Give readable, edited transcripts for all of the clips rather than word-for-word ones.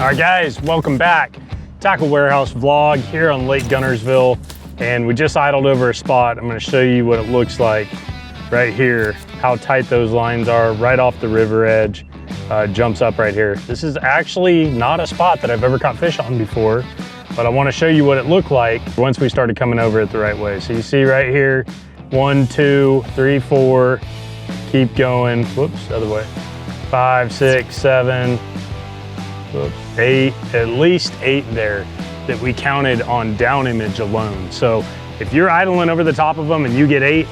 All right guys, welcome back. Tackle Warehouse vlog here on Lake Guntersville, and we just idled over a spot. I'm gonna show you what it looks like right here, how tight those lines are right off the river edge. Jumps up right here. This is actually not a spot that I've ever caught fish on before, but I wanna show you what it looked like once we started coming over it the right way. So you see right here, 1, 2, 3, 4, keep going, whoops, other way. 5, 6, 7, 8, at least 8 there that we counted on down image alone. So if you're idling over the top of them and you get 8,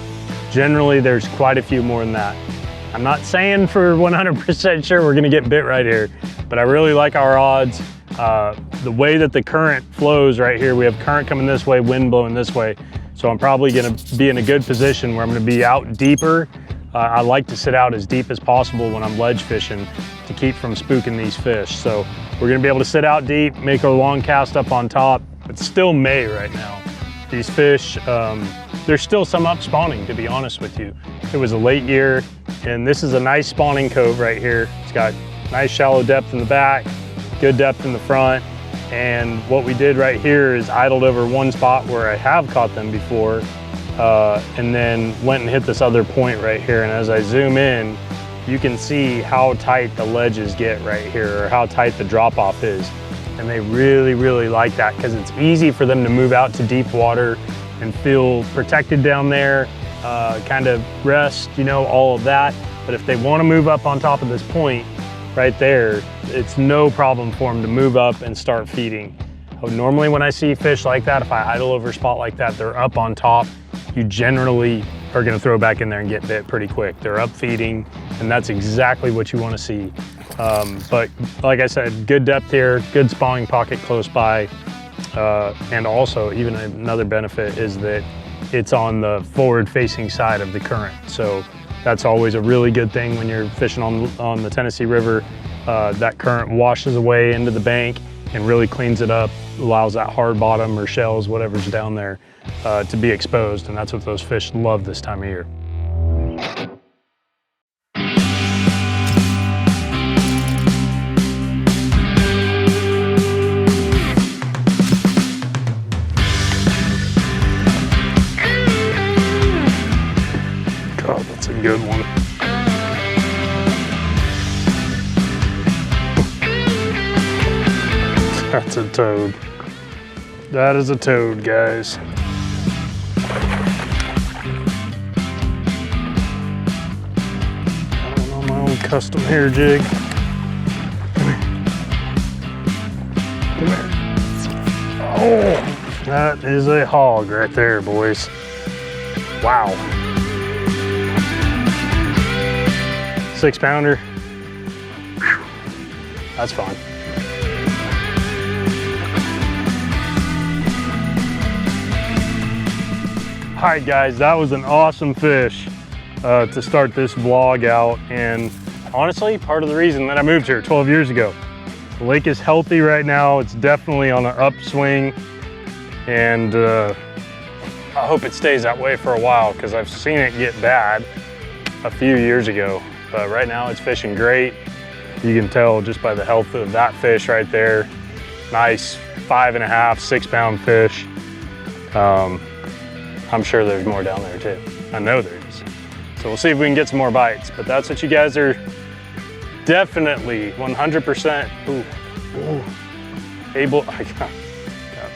generally there's quite a few more than that. I'm not saying for 100% sure we're gonna get bit right here, but I really like our odds. The way that the current flows right here, we have current coming this way, wind blowing this way. So I'm probably gonna be in a good position where I'm gonna be out deeper. I like to sit out as deep as possible when I'm ledge fishing to keep from spooking these fish. So we're gonna be able to sit out deep, make a long cast up on top. It's still May right now. These fish, there's still some up spawning, to be honest with you. It was a late year, and this is a nice spawning cove right here. It's got nice shallow depth in the back, good depth in the front. And what we did right here is idled over one spot where I have caught them before, and then went and hit this other point right here. And as I zoom in, you can see how tight the ledges get right here, or how tight the drop off is. And they really, really like that because it's easy for them to move out to deep water and feel protected down there, kind of rest, you know, all of that. But if they want to move up on top of this point right there, it's no problem for them to move up and start feeding. Normally when I see fish like that, if I idle over a spot like that, they're up on top. You generally are gonna throw back in there and get bit pretty quick. They're up feeding, and that's exactly what you wanna see. But like I said, good depth here, good spawning pocket close by. And also, even another benefit is that it's on the forward-facing side of the current. So that's always a really good thing when you're fishing on the Tennessee River. That current washes away into the bank and really cleans it up, allows that hard bottom or shells, whatever's down there, to be exposed. And that's what those fish love this time of year. God, that's a good one. That's a toad. That is a toad, guys. I don't know, my own custom hair jig. Come here. Oh, that is a hog right there, boys. Wow. 6-pounder. That's fine. All right guys, that was an awesome fish to start this vlog out, and honestly, part of the reason that I moved here 12 years ago. The lake is healthy right now. It's definitely on an upswing, and I hope it stays that way for a while because I've seen it get bad a few years ago. But right now it's fishing great. You can tell just by the health of that fish right there. Nice 5.5, 6-pound fish. I'm sure there's more down there too. I know there is. So we'll see if we can get some more bites, but that's what you guys are definitely 100% able. I got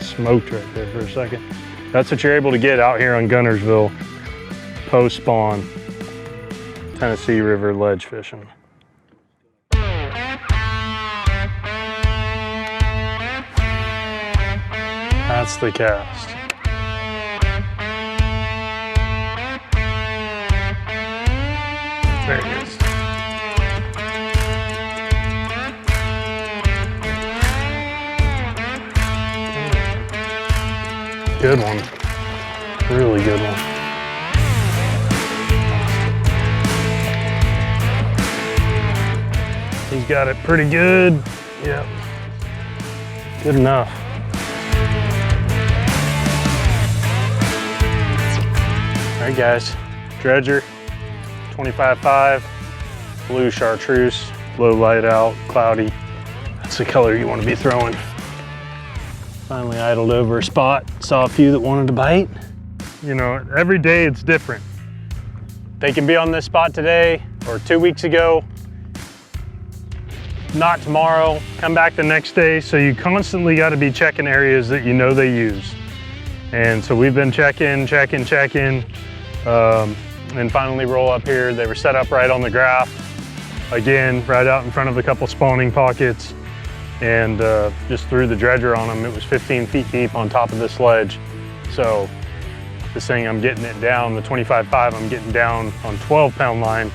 smoked right there for a second. That's what you're able to get out here on Guntersville post-spawn Tennessee River ledge fishing. That's the cast. There it is. Good one. Really good one. He's got it pretty good. Yep. Good enough. All right, guys. Dredger, 25.5, blue chartreuse, low light out, cloudy. That's the color you want to be throwing. Finally idled over a spot, saw a few that wanted to bite. You know, every day it's different. They can be on this spot today or 2 weeks ago, not tomorrow, come back the next day. So you constantly got to be checking areas that you know they use. And so we've been checking, and finally roll up here. They were set up right on the graph. Again, right out in front of a couple spawning pockets, and just threw the dredger on them. It was 15 feet deep on top of this ledge. So this thing, I'm getting it down, the 25.5, I'm getting down on 12-pound line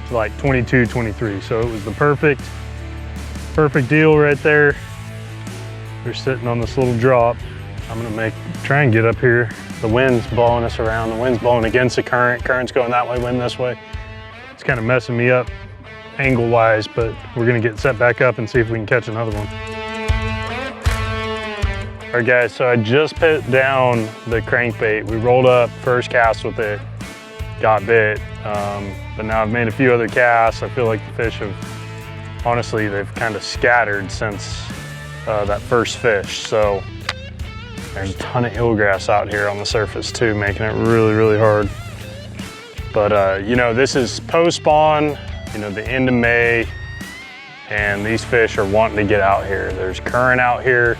to like 22, 23. So it was the perfect deal right there. We're sitting on this little drop. I'm gonna try and get up here. The wind's blowing us around. The wind's blowing against the current. Current's going that way, wind this way. It's kind of messing me up angle-wise, but we're gonna get set back up and see if we can catch another one. All right, guys, so I just put down the crankbait. We rolled up first cast with it, got bit, but now I've made a few other casts. I feel like the fish have, honestly, they've kind of scattered since that first fish. So there's a ton of eelgrass out here on the surface too, making it really, really hard. But you know, this is post-spawn, you know, the end of May, and these fish are wanting to get out here. There's current out here.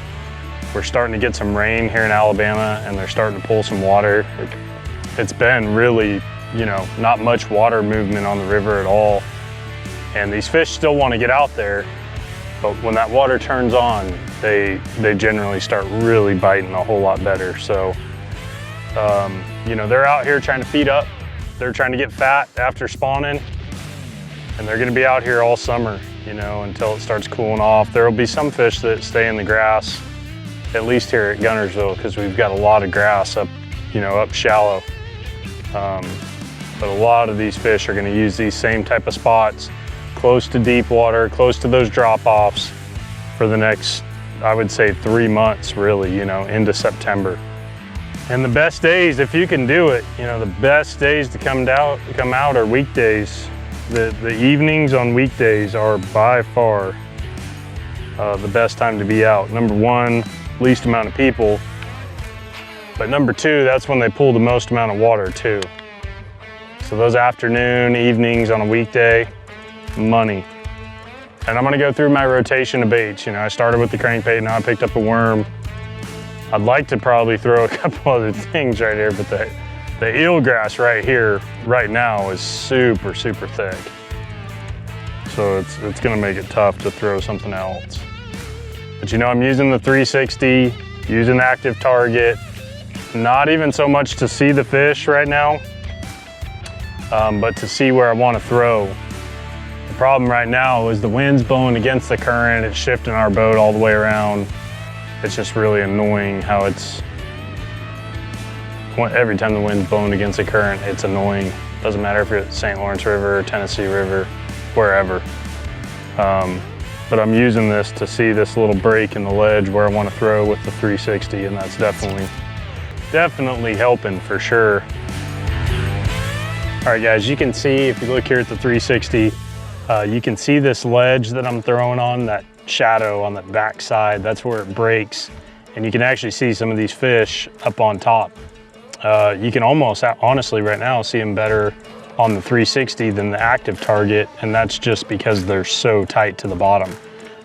We're starting to get some rain here in Alabama, and they're starting to pull some water. It's been really, you know, not much water movement on the river at all. And these fish still want to get out there, but when that water turns on, they generally start really biting a whole lot better. So, you know, they're out here trying to feed up. They're trying to get fat after spawning, and they're gonna be out here all summer, you know, until it starts cooling off. There'll be some fish that stay in the grass, at least here at Guntersville, because we've got a lot of grass up, you know, up shallow. But a lot of these fish are gonna use these same type of spots, close to deep water, close to those drop-offs for the next, I would say, 3 months, really, you know, into September. And the best days, if you can do it, you know, the best days to come out are weekdays. The evenings on weekdays are by far the best time to be out. Number one, least amount of people. But number two, that's when they pull the most amount of water too. So those afternoon, evenings on a weekday, money. And I'm gonna go through my rotation of baits. You know, I started with the crankbait, now I picked up a worm. I'd like to probably throw a couple other things right here, but the eelgrass right here, right now, is super, super thick. So it's gonna make it tough to throw something else. But you know, I'm using the 360, using active target, not even so much to see the fish right now, but to see where I wanna throw. The problem right now is the wind's blowing against the current, it's shifting our boat all the way around. It's just really annoying how every time the wind's blowing against the current, it's annoying. Doesn't matter if you're at St. Lawrence River, Tennessee River, wherever. But I'm using this to see this little break in the ledge where I want to throw with the 360, and that's definitely helping for sure. All right, guys, you can see, if you look here at the 360, you can see this ledge that I'm throwing on, that shadow on the back side. That's where it breaks, and you can actually see some of these fish up on top. You can almost, honestly, right now, see them better on the 360 than the active target, and that's just because they're so tight to the bottom.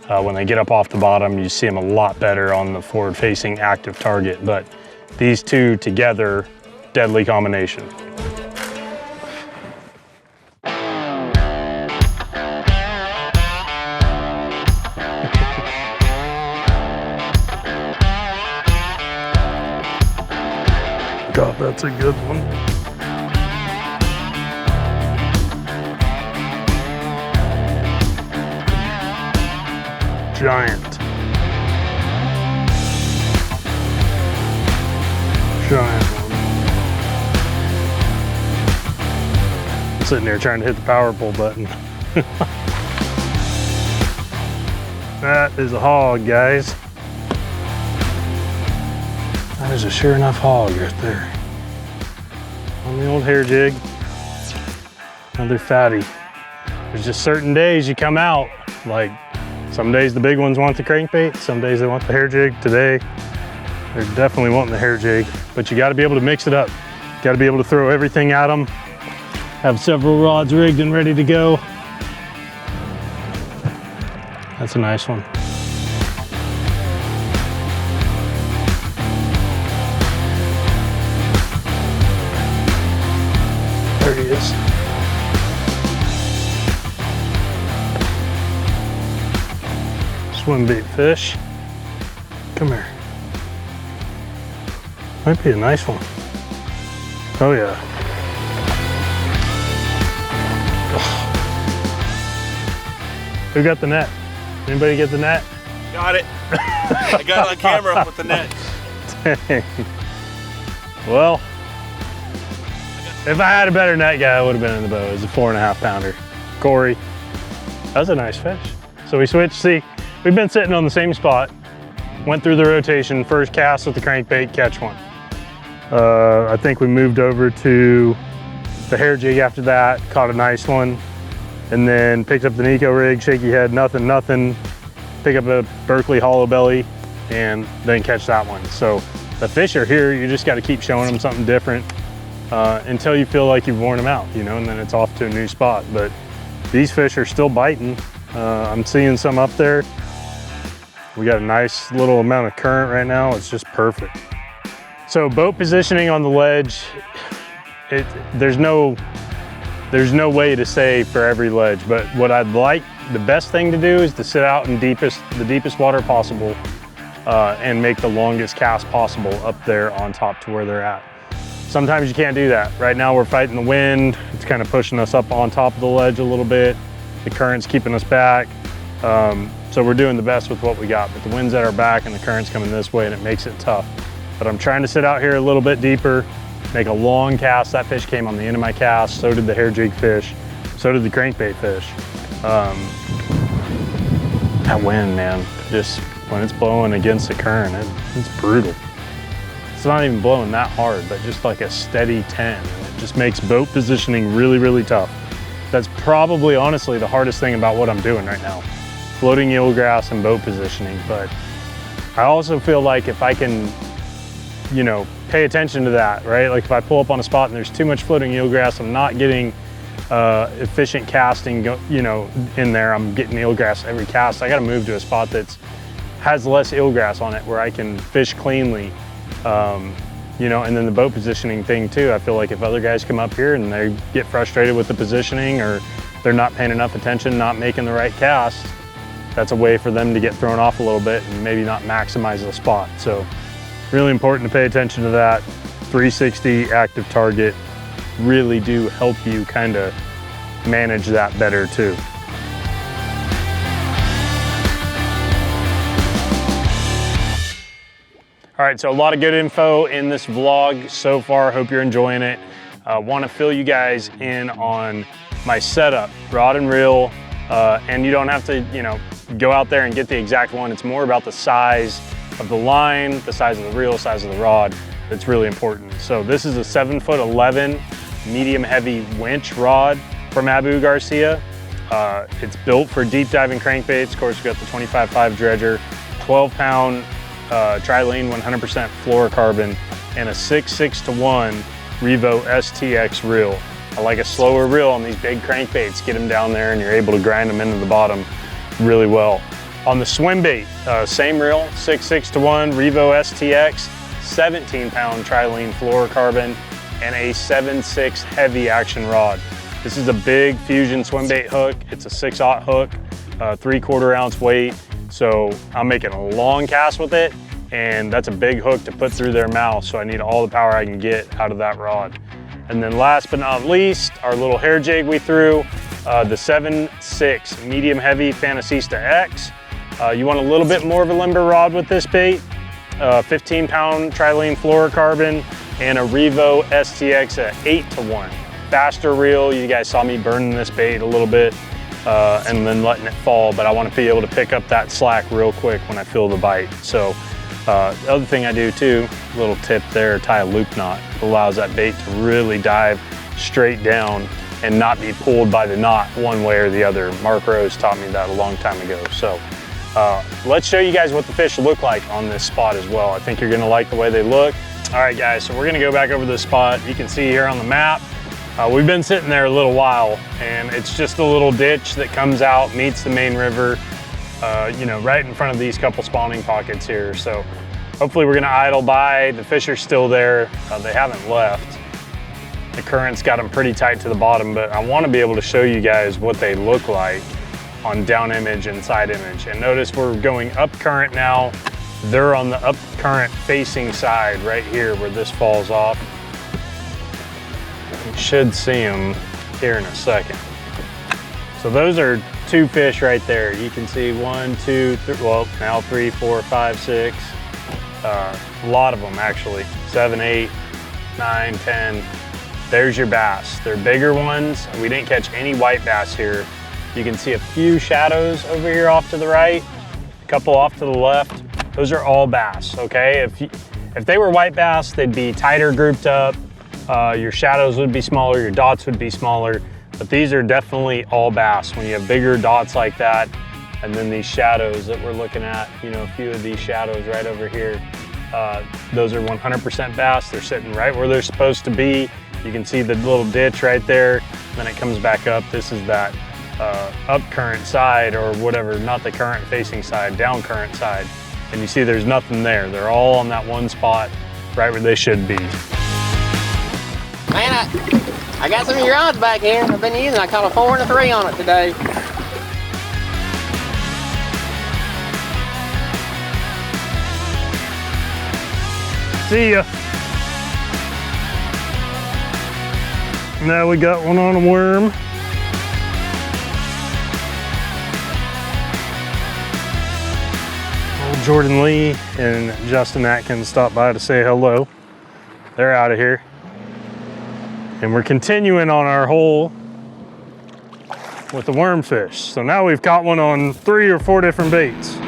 When they get up off the bottom, you see them a lot better on the forward-facing active target, but these two together, deadly combination. God, that's a good one. Giant. Giant one. I'm sitting there trying to hit the power pull button. That is a hog, guys. That is a sure enough hog right there. On the old hair jig. Another fatty. There's just certain days you come out, like Some days the big ones want the crankbait, some days they want the hair jig. Today, they're definitely wanting the hair jig, but you gotta be able to mix it up. You gotta be able to throw everything at them. Have several rods rigged and ready to go. That's a nice one. There he is. Swim bait fish. Come here. Might be a nice one. Oh yeah. Who got the net? Anybody get the net? Got it. I got it on camera with the net. Dang. Well, if I had a better net guy, I would have been in the boat. It was a 4.5 pounder. Corey. That was a nice fish. So we switched. See, we've been sitting on the same spot. Went through the rotation, first cast with the crankbait, catch one. I think we moved over to the hair jig after that, caught a nice one, and then picked up the Nico rig, shaky head, nothing. Pick up a Berkeley hollow belly, and then catch that one. So the fish are here, you just gotta keep showing them something different until you feel like you've worn them out, you know, and then it's off to a new spot. But these fish are still biting. I'm seeing some up there. We got a nice little amount of current right now. It's just perfect. So boat positioning on the ledge, there's no way to say for every ledge, but what I'd like, the best thing to do is to sit out in the deepest water possible and make the longest cast possible up there on top to where they're at. Sometimes you can't do that. Right now we're fighting the wind. It's kind of pushing us up on top of the ledge a little bit. The current's keeping us back. So we're doing the best with what we got, but the wind's at our back and the current's coming this way and it makes it tough. But I'm trying to sit out here a little bit deeper, make a long cast. That fish came on the end of my cast, so did the hair jig fish, so did the crankbait fish. That wind, man, just when it's blowing against the current, it's brutal. It's not even blowing that hard, but just like a steady 10. And it just makes boat positioning really, really tough. That's probably, honestly, the hardest thing about what I'm doing right now. Floating eelgrass and boat positioning. But I also feel like if I can, you know, pay attention to that, right? Like if I pull up on a spot and there's too much floating eelgrass, I'm not getting efficient casting, you know, in there. I'm getting eelgrass every cast. I got to move to a spot that has less eelgrass on it where I can fish cleanly. You know, and then the boat positioning thing too. I feel like if other guys come up here and they get frustrated with the positioning or they're not paying enough attention, not making the right cast, that's a way for them to get thrown off a little bit and maybe not maximize the spot. So really important to pay attention to that. 360 active target really do help you kind of manage that better too. All right, so a lot of good info in this vlog so far. Hope you're enjoying it. Want to fill you guys in on my setup, rod and reel, and you don't have to, you know, go out there and get the exact one. It's more about the size of the line, the size of the reel, size of the rod. That's really important. So this is a 7'11" medium heavy winch rod from Abu Garcia. It's built for deep diving crankbaits. Of course, we've got the 25.5 dredger, 12-pound trilene 100% fluorocarbon, and a 6.6-to-1 Revo STX reel. I like a slower reel on these big crankbaits. Get them down there and you're able to grind them into the bottom really well. On the swim bait, same reel, 6.6-to-1 Revo STX, 17-pound trilene fluorocarbon, and a 7.6 heavy action rod. This is a big Fusion swim bait hook. It's a 6/0 hook, 3/4 ounce weight. So I'm making a long cast with it, and that's a big hook to put through their mouth. So I need all the power I can get out of that rod. And then last but not least, our little hair jig we threw, the 7.6 medium heavy Fantasista X. You want a little bit more of a limber rod with this bait, 15-pound trilene fluorocarbon, and a Revo STX at 8-to-1. Faster reel. You guys saw me burning this bait a little bit and then letting it fall, but I want to be able to pick up that slack real quick when I feel the bite. So the other thing I do too, little tip there, tie a loop knot. It allows that bait to really dive straight down and not be pulled by the knot one way or the other. Mark Rose taught me that a long time ago. So Let's show you guys what the fish look like on this spot as well. I think you're gonna like the way they look. All right guys, so we're gonna go back over this spot. You can see here on the map, we've been sitting there a little while, and it's just a little ditch that comes out, meets the main river, you know, right in front of these couple spawning pockets here. So hopefully we're gonna idle by. The fish are still there. They haven't left. The current's got them pretty tight to the bottom, but I wanna be able to show you guys what they look like on down image and side image. And notice we're going up current now. They're on the up current facing side right here where this falls off. You should see them here in a second. So those are 2 fish right there. You can see 1, 2, 3, well, now 3, 4, 5, 6. A lot of them actually, 7, 8, 9, 10. There's your bass. They're bigger ones. We didn't catch any white bass here. You can see a few shadows over here off to the right, a couple off to the left. Those are all bass, okay? If they were white bass, they'd be tighter grouped up. Your shadows would be smaller, your dots would be smaller, but these are definitely all bass. When you have bigger dots like that, and then these shadows that we're looking at, you know, a few of these shadows right over here, those are 100% bass. They're sitting right where they're supposed to be. You can see the little ditch right there, then it comes back up. This is that up current side or whatever, not the current facing side, down current side. And you see there's nothing there. They're all on that one spot right where they should be. Man, I got some of your rods back here. I've been using, I caught a 4 and a 3 on it today. See ya. Now we got one on a worm. Old Jordan Lee and Justin Atkins stopped by to say hello. They're out of here. And we're continuing on our hole with the worm fish. So now we've caught one on 3 or 4 different baits.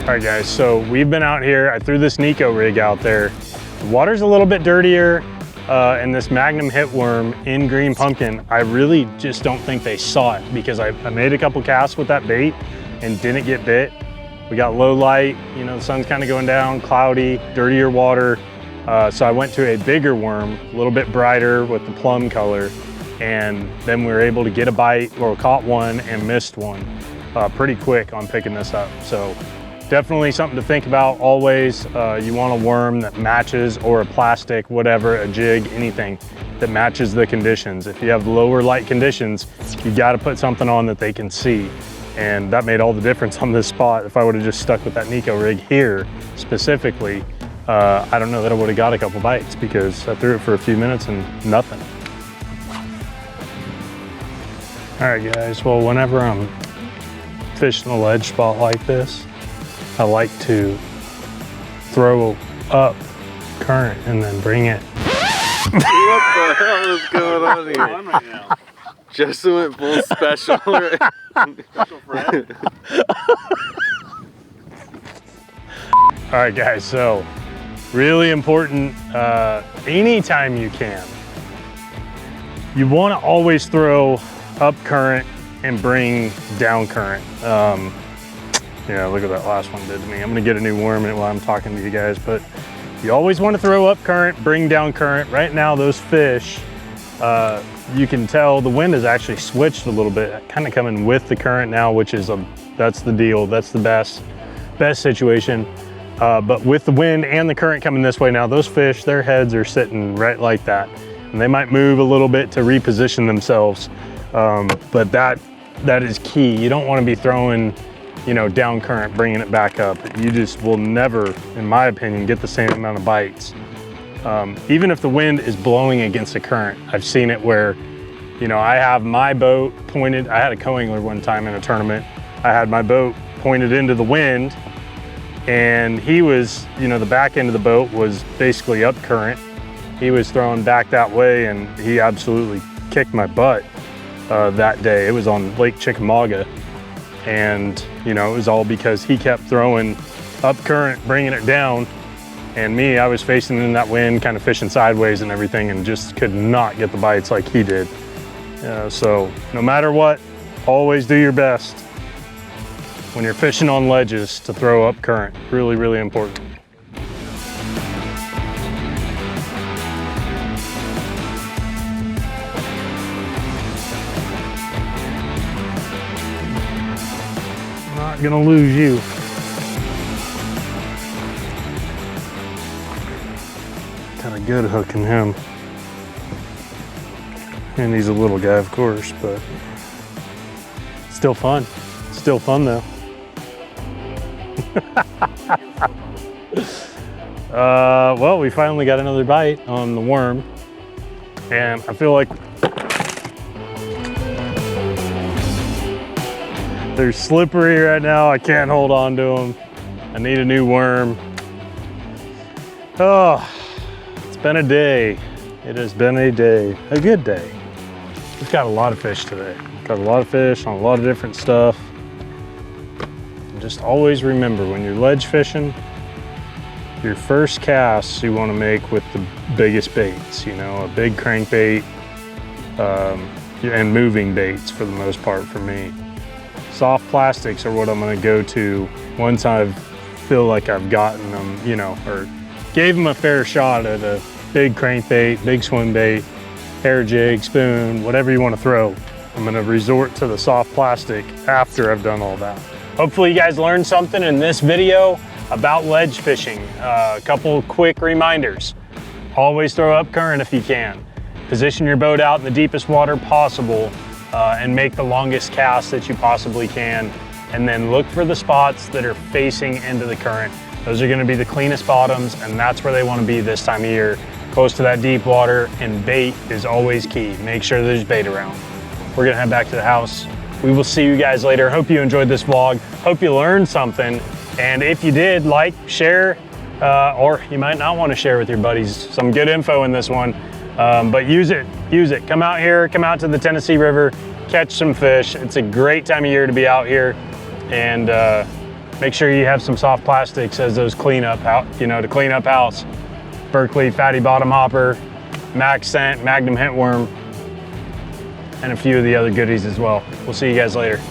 All right guys, so we've been out here. I threw this Nico rig out there. The water's a little bit dirtier, and this Magnum hit worm in green pumpkin, I really just don't think they saw it because I made a couple casts with that bait and didn't get bit. We got low light, you know, the sun's kind of going down, cloudy, dirtier water. So I went to a bigger worm, a little bit brighter with the plum color, and then we were able to get a bite, or caught one and missed one pretty quick on picking this up. So definitely something to think about always. You want a worm that matches, or a plastic, whatever, a jig, anything that matches the conditions. If you have lower light conditions, you got to put something on that they can see. And that made all the difference on this spot. If I would have just stuck with that Nico rig here specifically, I don't know that I would have got a couple bites because I threw it for a few minutes and nothing. All right guys, well, whenever I'm fishing a ledge spot like this, I like to throw up current and then bring it. What the hell is going on here? Right now. Justin went full special. Special Fred. All right guys, so really important, anytime you can, you want to always throw up current and bring down current. Yeah, look at that last one did to me. I'm gonna get a new worm in it while I'm talking to you guys, but you always want to throw up current, bring down current. Right now, those fish, you can tell the wind has actually switched a little bit, kind of coming with the current now, which is that's the deal. That's the best situation. But with the wind and the current coming this way now, those fish, their heads are sitting right like that. And they might move a little bit to reposition themselves. But that is key. You don't want to be throwing, you know, down current, bringing it back up. You just will never, in my opinion, get the same amount of bites. Even if the wind is blowing against the current. I've seen it where, you know, I have my boat pointed, I had a co-angler one time in a tournament. I had my boat pointed into the wind, and he was, you know, the back end of the boat was basically up current. He was throwing back that way, and he absolutely kicked my butt that day. It was on Lake Chickamauga, and you know, it was all because he kept throwing up current, bringing it down, and me, I was facing in that wind, kind of fishing sideways and everything, and just could not get the bites like he did. So no matter what, always do your best when you're fishing on ledges to throw up current. Really, really important. Not gonna lose you. Got a good hook in him. And he's a little guy, of course, but still fun. Still fun though. Well, we finally got another bite on the worm, and I feel like they're slippery right now. I can't hold on to them. I need a new worm. Oh, it's been a day. It has been a day, a good day. We've got a lot of fish today. Got a lot of fish on a lot of different stuff. And just always remember, when you're ledge fishing, your first casts you want to make with the biggest baits, you know, a big crankbait, and moving baits for the most part for me. Soft plastics are what I'm going to go to once I feel like I've gotten them, you know, or gave them a fair shot at a big crankbait, big swim bait, hair jig, spoon, whatever you want to throw. I'm going to resort to the soft plastic after I've done all that. Hopefully you guys learned something in this video about ledge fishing. A couple quick reminders. Always throw up current if you can. Position your boat out in the deepest water possible and make the longest cast that you possibly can. And then look for the spots that are facing into the current. Those are going to be the cleanest bottoms, and that's where they want to be this time of year, close to that deep water, and bait is always key. Make sure there's bait around. We're going to head back to the house. We will see you guys later. Hope you enjoyed this vlog. Hope you learned something. And if you did, like, share, or you might not want to share with your buddies. Some good info in this one, but use it, use it. Come out here, come out to the Tennessee River, catch some fish. It's a great time of year to be out here, and make sure you have some soft plastics as those cleanup out, you know, to clean up house. Berkeley Fatty Bottom Hopper, Max Scent, Magnum Hint Worm, and a few of the other goodies as well. We'll see you guys later.